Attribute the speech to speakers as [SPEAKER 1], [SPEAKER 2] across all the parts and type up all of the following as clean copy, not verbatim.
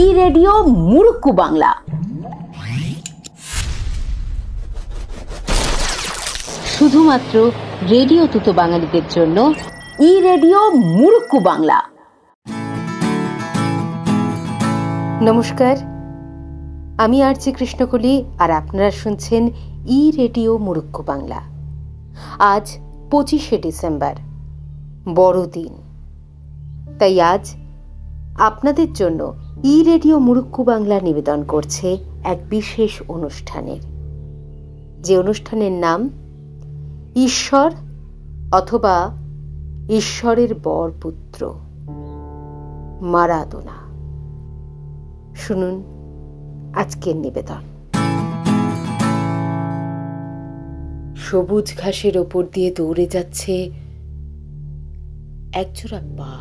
[SPEAKER 1] ই radio murukku Bangla. শুধুমাত্র radio তুতো বাঙালিদের জন্য ই রেডিও মুরুক্কু বাংলা।
[SPEAKER 2] নমস্কার, আমি আরজি কৃষ্ণকলি, আর আপনারা শুনছেন ই রেডিও মুরুক্কু বাংলা। আজ 25শে ডিসেম্বর, বড়দিন। তাই আজ আপনাদের জন্য ই রেডিও মুরুক্কু বাংলা নিবেদন করছে এক বিশেষ অনুষ্ঠানের, যে অনুষ্ঠানের নাম ঈশ্বর অথবা ঈশ্বরের বরপুত্র মারাদোনা। শুনুন আজকের নিবেদন। সবুজ ঘাসের ওপর দিয়ে দৌড়ে যাচ্ছে একজোড়া পা,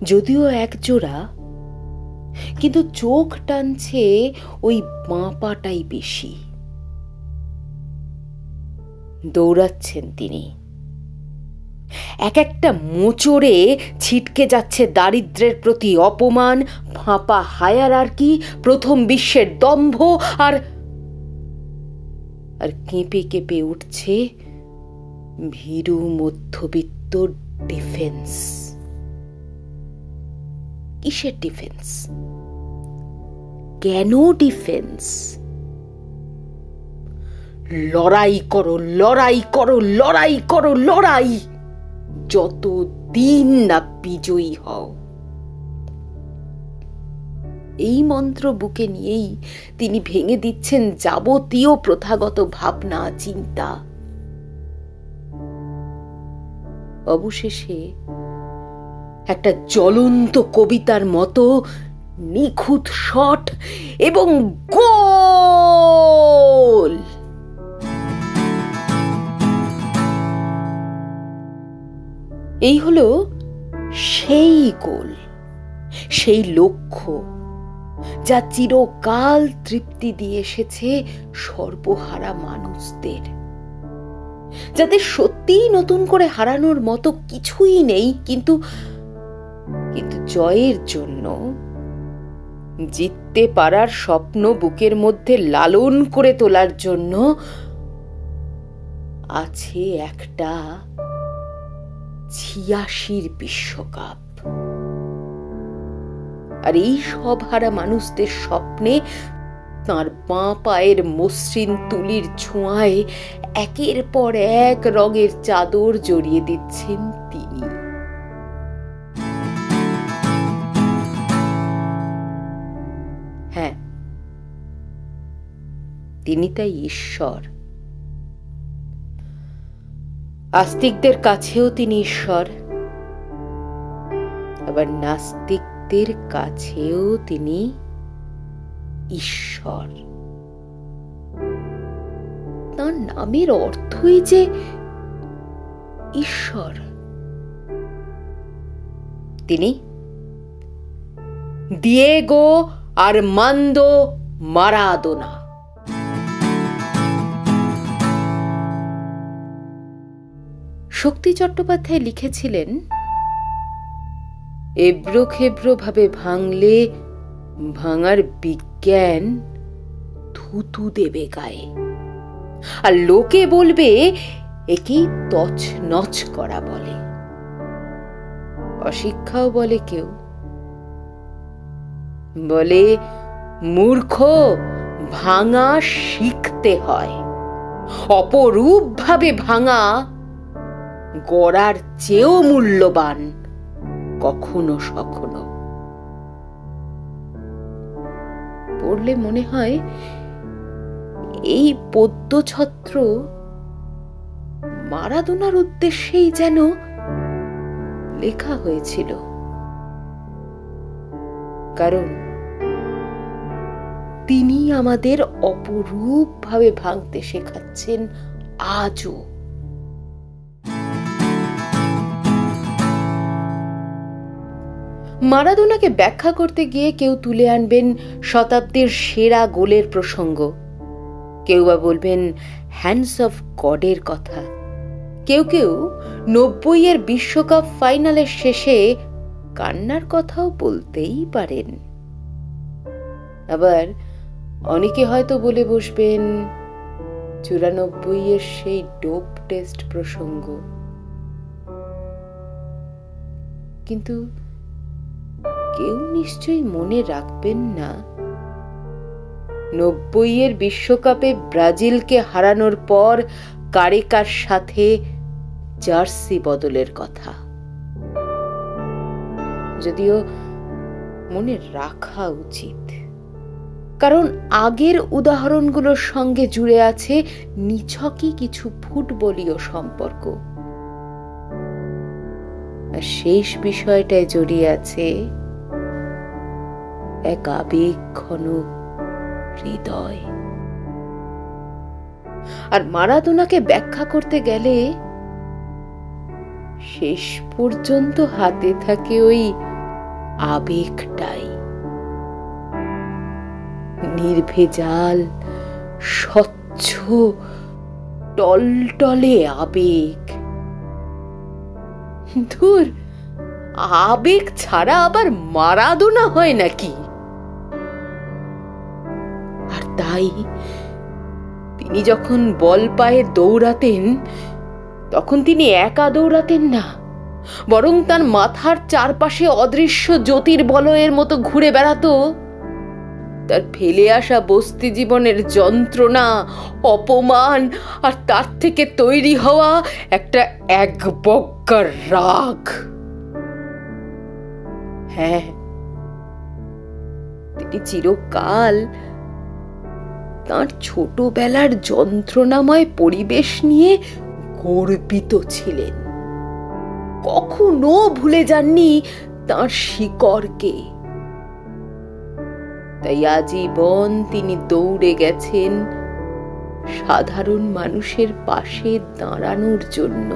[SPEAKER 2] যদিও একজোড়া, কিন্তু চোখ টানছে ওই বাঁ পাটাই বেশি। দৌড়াচ্ছেন তিনি, এক একটা মোচড়ে ছিটকে যাচ্ছে দারিদ্র্যের প্রতি অপমান, ফাঁপা হায়ারার্কি, প্রথম বিশ্বের দম্ভ, আর কেঁপে কেঁপে উঠছে ভীরু মধ্যবিত্ত ডিফেন্স। কিসের ডিফেন্স? কেন ডিফেন্স? লড়াই করো, লড়াই করো, লড়াই করো, লড়াই, যত দিন না বিজয়ী হও। এই মন্ত্র বুকে নিয়েই তিনি ভেঙে দিচ্ছেন যাবতীয় প্রথাগত ভাবনা চিন্তা। অবশেষে একটা জ্বলন্ত কবিতার মতো নিখুঁত শট এবং গোল। এই হলো সেই গোল, সেই লক্ষ্য যা চিরকাল তৃপ্তি দিয়ে এসেছে সর্বহারা মানুষদের, যাদের সত্যিই নতুন করে হারানোর মতো কিছুই নেই, কিন্তু জয়ের জন্য, জিততে পারার স্বপ্ন বুকের মধ্যে লালন করে তোলার জন্য আছে একটা 86 বিশ্বকাপ। আর এই সব হারা মানুষদের স্বপ্নে তাঁর বাঁ পায়ের মসৃণ তুলির ছোঁয়ায় একের পর এক রঙের চাদর জড়িয়ে দিচ্ছেন তিনি। হ্যাঁ, তিনি তাই ঈশ্বর। আস্তিকদের কাছেও তিনি ঈশ্বর, আবার নাস্তিকদের কাছেও তিনি ঈশ্বর। তার নামের অর্থই যে ঈশ্বর। তিনি দিয়েগো আর্মান্দো মারাদোনা। শক্তি চট্টোপাধ্যায় লিখেছিলেন, এব্রো খেব্রো ভাবে ভাঙলে ভাঙার বিজ্ঞান থুতু দেবে গায়ে, আর লোকে বলবে একেই তছনছ করা বলে। অশিক্ষাও বলে কেউ, বলে মূর্খ, ভাঙা শিখতে হয়। অপরূপ ভাবে ভাঙা গড়ার চেয়েও মূল্যবান কখনো সখনো। পড়লে মনে হয় এই পদ্যছত্র মারাদোনার উদ্দেশ্যেই যেন লেখা হয়েছিল, কারণ তিনি আমাদের অপরূপ ভাবে ভাঙতে শেখাচ্ছেন আজও। মারাদোনাকে ব্যাখ্যা করতে গিয়ে কেউ তুলে আনবেন শতাব্দীর সেরা গোলের প্রসঙ্গ, কেউ বা বলবেন হ্যান্ডস অফ গডের কথা, কেউ কেউ 90-এর বিশ্বকাপ ফাইনালের শেষে কান্নার কথাও বলতেই পারেন। আবার অনেকে হয়তো বলে বসবেন 94 সেই ডোপ টেস্ট প্রসঙ্গ। কিন্তু কেউ নিশ্চয়ই মনে রাখবেন না 90 বিশ্বকাপে ব্রাজিলকে হারানোর পর কারেকার সাথে জার্সি বদলের কথা। যদিও মনে রাখা উচিত, কারণ আগের উদাহরণগুলোর সঙ্গে জুড়ে আছে নিছকই কিছু ফুটবলীয় সম্পর্ক, আর শেষ বিষয়টায় জড়িয়ে আছে এক আবেগ ঘন হৃদয়। আর মারাদোনাকে ব্যাখ্যা করতে গেলে শেষ পর্যন্ত হাতে থাকে ওই আবেগটাই, নির্ভেজাল, স্বচ্ছ, টলটলে আবেগ। ধুর, আবেগ ছাড়া আবার মারাদোনা হয় নাকি? আর তাই তিনি যখন বল পায়ে দৌড়াতেন, তখন তিনি একা দৌড়াতেন না, বরং তার মাথার চারপাশে অদৃশ্য জ্যোতির্বলয়ের মতো ঘুরে বেড়াতো তার ফেলে আসা বস্তি জীবনের যন্ত্রণা, অপমান, আর তার থেকে তৈরি হওয়া একটা একবজ্ঞার রাগ। হ্যাঁ, তিনি চিরকাল তার ছোটবেলার যন্ত্রণাময় পরিবেশ নিয়ে গর্বিত ছিলেন, কখনো ভুলে যাননি তার শিকড়কে। তাই আজীবন তিনি দৌড়ে গেছেন সাধারণ মানুষের পাশে দাঁড়ানোর জন্য,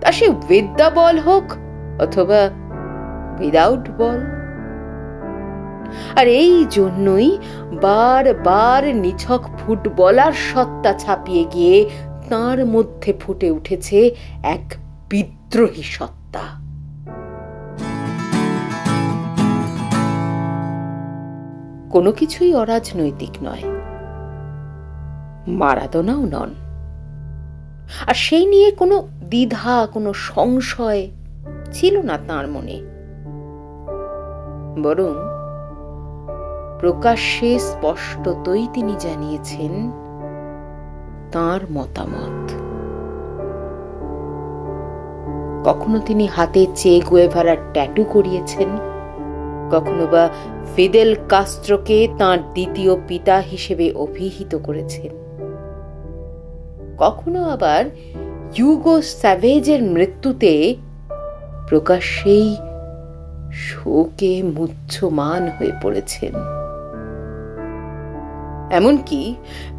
[SPEAKER 2] তা সে উইথ দ্য বল হোক অথবা উইদাউট বল। আর এই জন্যই বারবার নিছক ফুটবলার সত্তা ছাপিয়ে গিয়ে তার মধ্যে ফুটে উঠেছে এক বিদ্রোহী সত্তা। কোনো কিছুই অরাজনৈতিক নয়, মারাদোনাও নন। আর সেই নিয়ে কোনো দ্বিধা, কোনো সংশয় ছিল না তার মনে। বরং প্রকাশ্যে স্পষ্টতই তিনি জানিয়েছেন তার মতামত। কখনো তিনি হাতে চে গুয়েভারার ট্যাটু করিয়েছেন, কখনো বা ফিদেল কাস্ত্রোকে তাঁর দ্বিতীয় পিতা হিসেবে অভিহিত করেছেন, কখনো আবার হিউগো স্যাভেজের মৃত্যুতে প্রকাশ্যেই শোকে মুহ্যমান হয়ে পড়েছেন। এমনকি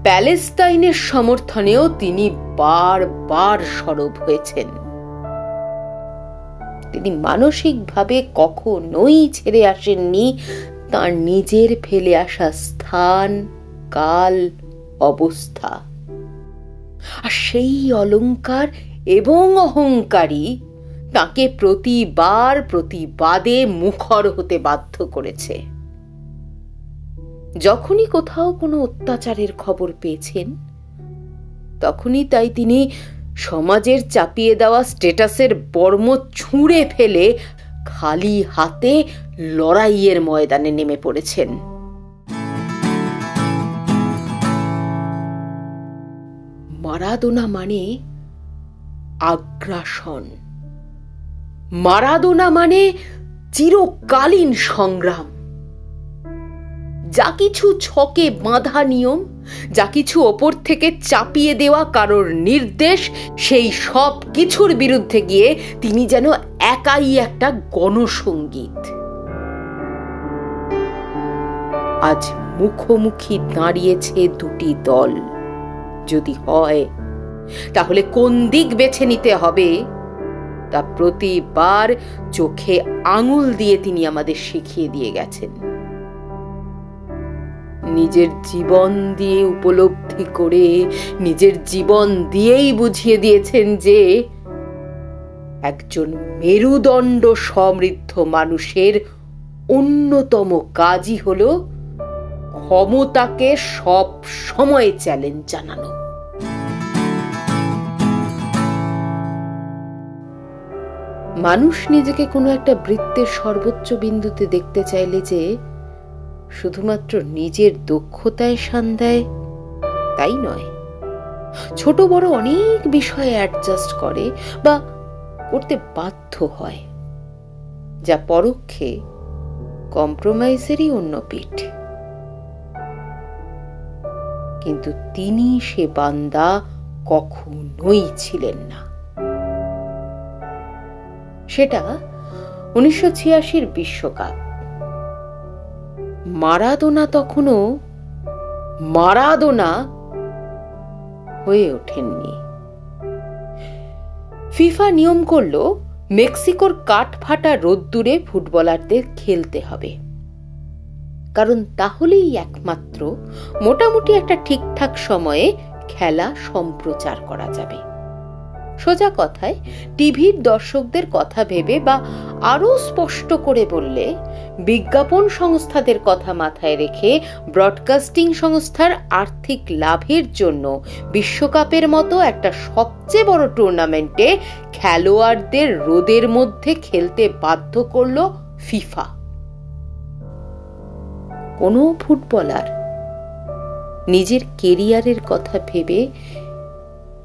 [SPEAKER 2] প্যালেস্তাইনের সমর্থনেও তিনি বারবার সরব হয়েছেন। তিনি মানসিকভাবে কখনোই ছেড়ে আসেননি তার নিজের ফেলে আসা স্থান, কাল, অবস্থা। আর সেই অলংকার এবং অহংকারী তাকে প্রতিবাদে মুখর হতে বাধ্য করেছে। যখনই কোথাও কোনো অত্যাচারের খবর পেয়েছেন, তখনই তাই তিনি সমাজের চাপিয়ে দেওয়া স্ট্যাটাসের বর্ম ছুঁড়ে ফেলে খালি হাতে লড়াইয়ের ময়দানে নেমে পড়েছেন। মারাদোনা মানে আগ্রাসন, মারাদোনা মানে চিরকালীন সংগ্রাম। যা কিছু ছকে বাঁধা নিয়ম, যা কিছু ওপর থেকে চাপিয়ে দেওয়া কারোর নির্দেশ, সেই সব কিছুর বিরুদ্ধে গিয়ে তিনি যেন একাই একটা গণসঙ্গীত। আজ মুখোমুখি দাঁড়িয়েছে দুটি দল। যদি হয়, তাহলে কোন দিক বেছে নিতে হবে তা প্রতিবার চোখে আঙুল দিয়ে তিনি আমাদের শিখিয়ে দিয়ে গেছেন। নিজের জীবন দিয়ে উপলব্ধি করে, নিজের জীবন দিয়েই বুঝিয়ে দিয়েছেন যে একজন মেরুদণ্ড সমৃদ্ধ মানুষের অন্যতম কাজই হলো ক্ষমতাকে সব সময় চ্যালেঞ্জ জানানো। মানুষ নিজেকে কোনো একটা বৃত্তের সর্বোচ্চ বিন্দুতে দেখতে চাইলে যে শুধুমাত্র নিজের দক্ষতায় শান দেয় তাই নয়, ছোট বড় অনেক বিষয়ে অ্যাডজাস্ট করে বা করতে বাধ্য হয়, যা পরোক্ষে কম্প্রোমাইজেরই অন্য পিঠ। কিন্তু তিনি সে বান্দা কখনোই ছিলেন না। সেটা 1986 বিশ্বকাপ। মারাদোনা তখনও মারাদোনা হয়ে ওঠেননি। ফিফা নিয়ম করল মেক্সিকোর কাঠফাটা রোদ্দুরে ফুটবলারদের খেলতে হবে, কারণ তাহলেই একমাত্র মোটামুটি একটা ঠিকঠাক সময়ে খেলা সম্প্রচার করা যাবে। সোজা কথায় টিভির দর্শকদের কথা ভেবে বা আরো স্পষ্ট করে বললে বিজ্ঞাপন সংস্থাদের কথা মাথায় রেখে ব্রডকাস্টিং সংস্থার আর্থিক লাভের জন্য বিশ্বকাপের মতো একটা সবচেয়ে বড় টুর্নামেন্টে খেলোয়াড়দের রোদের মধ্যে খেলতে বাধ্য করল ফিফা। কোনো ফুটবলার নিজের কেরিয়ারের কথা ভেবে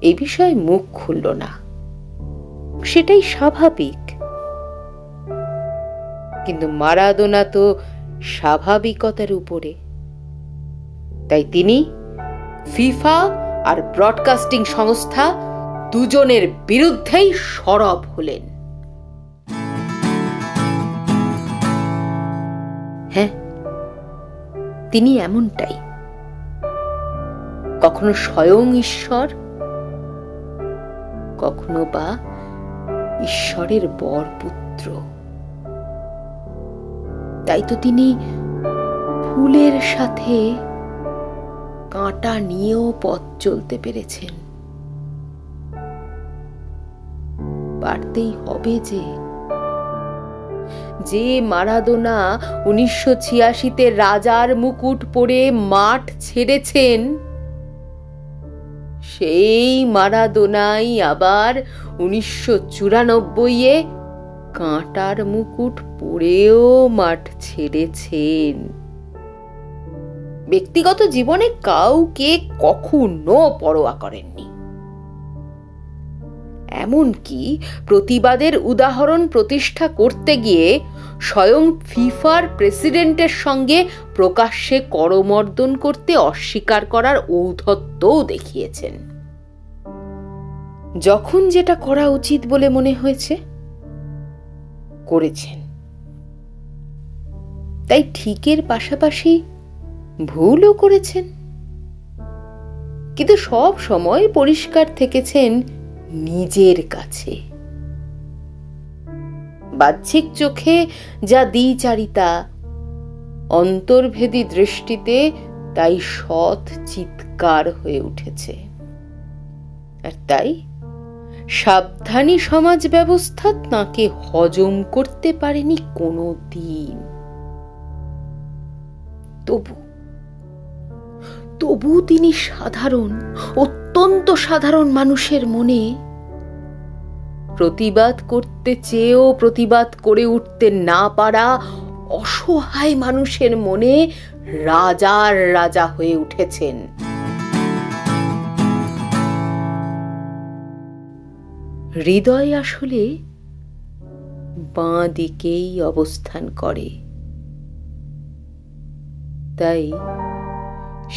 [SPEAKER 2] এ বিষয়ে মুখ খুলল না, সেটাই স্বাভাবিক। কিন্তু মারাদোনা তো স্বাভাবিকতার উপরে, তাই তিনি ফিফা আর ব্রডকাস্টিং সংস্থা দুজনের বিরুদ্ধেই সরব হলেন। হ্যাঁ, তিনি এমনটাই, কখনো স্বয়ং ঈশ্বর, কখনো বা ঈশ্বরের বরপুত্র। তাই তো তিনি ফুলের সাথে কাঁটা নিয়েও পথ চলতে পেরেছেন। পারতেই হবে যে মারাদোনা 1986-তে রাজার মুকুট পরে মাঠ ছেড়েছেন, সেই মারাদোনাই আবার 1994-এ কাঁটার মুকুট পরেও মাঠ ছেড়েছেন। ব্যক্তিগত জীবনে কাউকে কখনো পরোয়া করেননি। এমনকি প্রতিবাদের উদাহরণ প্রতিষ্ঠা করতে গিয়ে স্বয়ং ফিফার প্রেসিডেন্টের সঙ্গে প্রকাশ্যে করমর্দন করতে অস্বীকার করার ঔদ্ধত্যও দেখিয়েছেন। যখন যেটা করা উচিত বলে মনে হয়েছে করেছেন। তাই ঠিকের পাশাপাশি ভুলও করেছেন, কিন্তু সব সময় পরিষ্কার থেকেছেন নিজের কাছে। বাহ্যিক চোখে যা দ্বিচারিতা, অন্তর্ভেদী দৃষ্টিতে তাই সৎ চিৎকার হয়ে উঠেছে। আর তাই সাবধানী সমাজ ব্যবস্থা তাকে হজম করতে পারেনি কোনো দিন। তবু তিনি সাধারণ, অত্যন্ত সাধারণ মানুষের মনে প্রতিবাদ করতে চেয়েও প্রতিবাদ করে উঠতে না পারা অসহায় মানুষের মনে রাজার রাজা হয়ে উঠেছেন। হৃদয় আসলে বাঁ দিকেই অবস্থান করে, তাই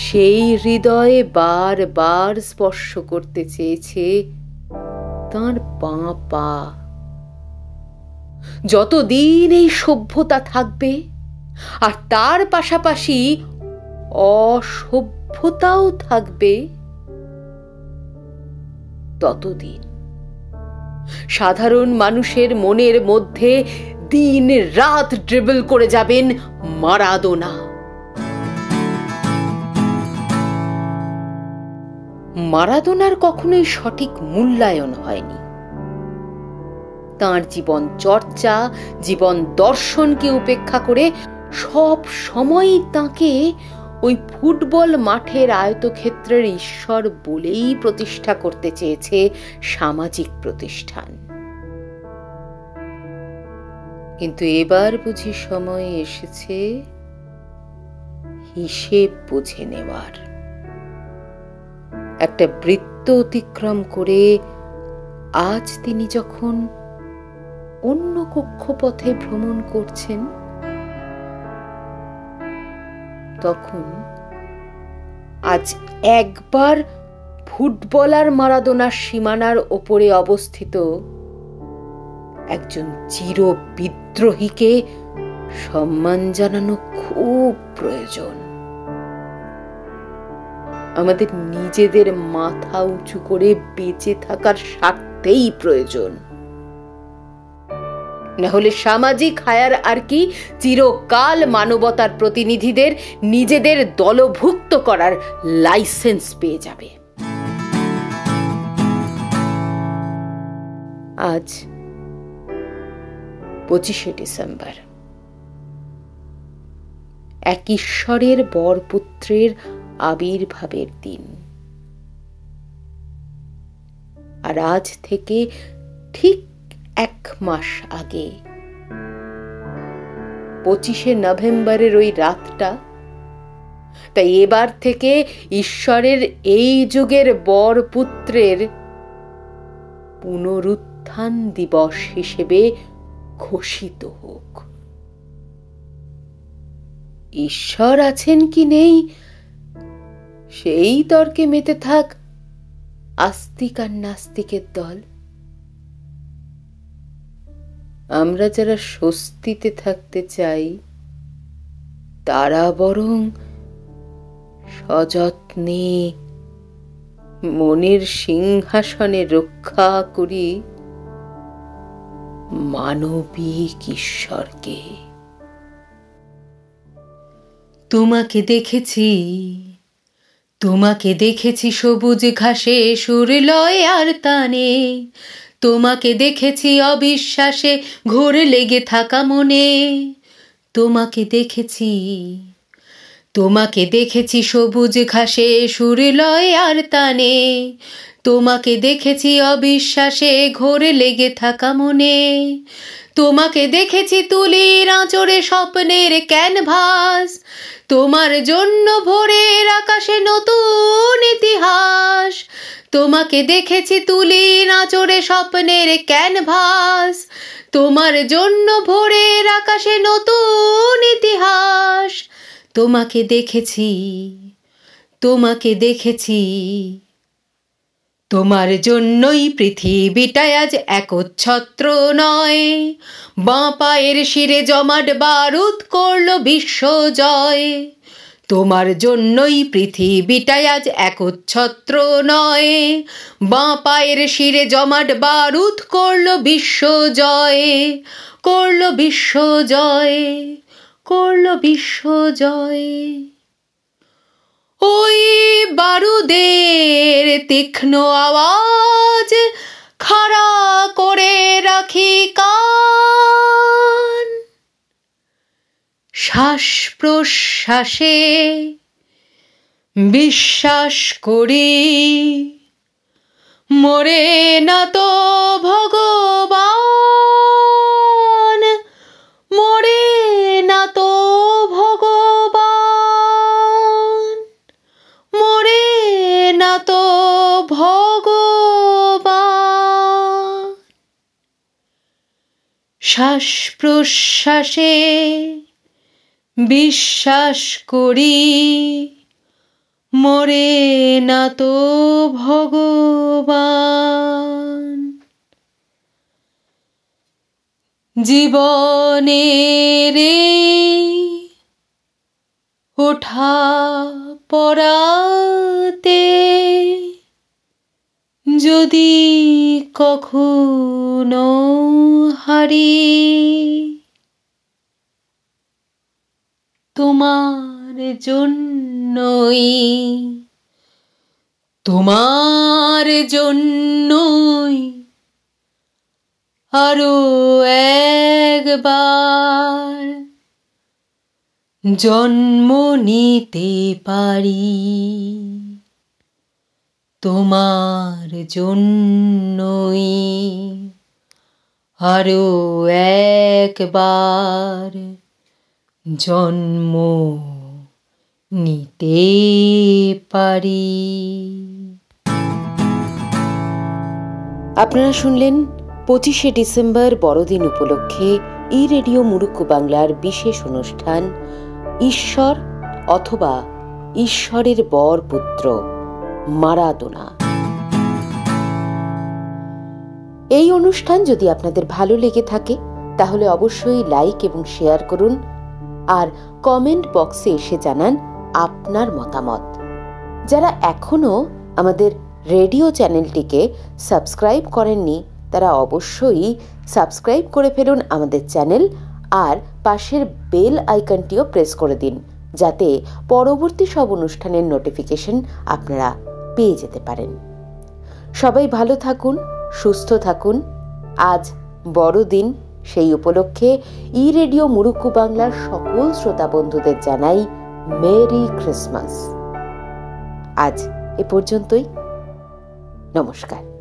[SPEAKER 2] সেই হৃদয়ে বারবার স্পর্শ করতে চেয়েছে তাঁর বাঁ পা। যতদিন এই সভ্যতা থাকবে আর তার পাশাপাশি অসভ্যতাও থাকবে, ততদিন সাধারণ মানুষের মনের মধ্যে দিন রাত ড্রিবল করে যাবেন মারাদোনা। মারাদোনার কখনোই সঠিক মূল্যায়ন হয়নি। তাঁর জীবন চর্চা, জীবন দর্শনকে উপেক্ষা করে সব সময় তাঁকে ওই ফুটবল মাঠের আয়তক্ষেত্রের ঈশ্বর বলেই প্রতিষ্ঠা করতে চেয়েছে সামাজিক প্রতিষ্ঠান। কিন্তু এবার বুঝি সময় এসেছে হিসেব বুঝে নেওয়ার। একটা বৃত্ত অতিক্রম করে আজ তিনি যখন অন্য কক্ষপথে ভ্রমণ করছেন, তখন আজ একবার ফুটবলার মারাদোনার সীমানার ওপরে অবস্থিত একজন চির বিদ্রোহীকে সম্মান জানানো খুব প্রয়োজন। আমাদের নিজেদের মাথা উঁচু করে বেঁচে থাকার স্বার্থেই প্রয়োজন। না হলে সামাজিক হায়ারআর্কি চিরকাল মানবতার প্রতিনিধিদের নিজেদের দলভুক্ত করার লাইসেন্স পেয়ে যাবে। আজ 25শে ডিসেম্বর, এক ঈশ্বরের বরপুত্রের আবির্ভাবের দিন। আর আজ থেকে ঠিক 1 মাস আগে 25শে নভেম্বরের ওই রাতটা, তাই এবার থেকে ঈশ্বরের এই যুগের বরপুত্রের পুনরুত্থান দিবস হিসেবে ঘোষিত হোক। ঈশ্বর আছেন কি নেই সেই তর্কে মেতে থাক আস্তিক আর নাস্তিকের দল। আমরা যারা স্বস্তিতে থাকতে চাই তারা বরং সযত্নে মনের সিংহাসনে রক্ষা করি মানবিক ঈশ্বরকে। তোমাকে দেখেছি, তোমাকে দেখেছি সবুজ ঘাসে সুরলয় আর তানে, তোমাকে দেখেছি অবিশ্বাসে ঘোর লেগে থাকা মনে, তোমাকে দেখেছি, তোমাকে দেখেছি সবুজ ঘাসে সুরলয় আর তানে, তোমাকে দেখেছি অবিশ্বাসে ঘোর লেগে থাকা মনে, তোমাকে দেখেছি তুলির আঁচড়ে স্বপ্নের ক্যানভাস, তোমার জন্য ভোরের আকাশে নতুন ইতিহাস, তোমাকে দেখেছি তুলির আঁচড়ে স্বপ্নের ক্যানভাস, তোমার জন্য ভোরের আকাশে নতুন ইতিহাস, তোমাকে দেখেছি, তোমাকে দেখেছি, তোমার জন্যই পৃথিবীটা আজ একচ্ছত্র নয়, বাঁ পায়ের শিরে জমাট বারুদ করল বিশ্বজয়, তোমার জন্যই পৃথিবীটা আজ একচ্ছত্র নয়, বাঁ পায়ের শিরে জমাট বারুদ করল বিশ্বজয়, করল বিশ্বজয়, করল বিশ্বজয়। ওই বারুদের তীক্ষ্ণ আওয়াজ খাড়া করে রাখি কান, শ্বাস প্রশ্বাসে বিশ্বাস করি মরে না তো ভগবান, মরে না তো ভগবান, মরে না তো ভগবান। শ্বাস প্রশ্বাসে বিশ্বাস করি মরে না তো ভগবান। জীবনের ওঠা পড়াতে যদি কখনো হারি, তোমার জন্যই, তোমার জন্যই আরো একবার জন্ম নিতে পারি তোমার জন্যই, আরো একবার জন্ম নিতে পারি। আপনারা শুনলেন 25শে ডিসেম্বর বড়দিন উপলক্ষে ই রেডিও মুরুক্কু বাংলার বিশেষ অনুষ্ঠান ঈশ্বর অথবা ঈশ্বরের বর পুত্র মারাদোনা। এই অনুষ্ঠান যদি আপনাদের ভালো লেগে থাকে তাহলে অবশ্যই লাইক এবং শেয়ার করুন, আর কমেন্ট বক্সে এসে জানান আপনার মতামত। যারা এখনো আমাদের রেডিও চ্যানেলটিকে সাবস্ক্রাইব করেননি তারা অবশ্যই সাবস্ক্রাইব করে ফেলুন আমাদের চ্যানেল, আর পাশের বেল আইকনটিও প্রেস করে দিন যাতে পরবর্তী সব অনুষ্ঠানের নোটিফিকেশন আপনারা পেয়ে যেতে পারেন। সবাই ভালো থাকুন, সুস্থ থাকুন। আজ বড়দিন, সেই উপলক্ষে ই রেডিও মুরুক্কু বাংলার সকল শ্রোতা বন্ধুদের জানাই মেরি ক্রিসমাস। আজ এ পর্যন্তই, নমস্কার।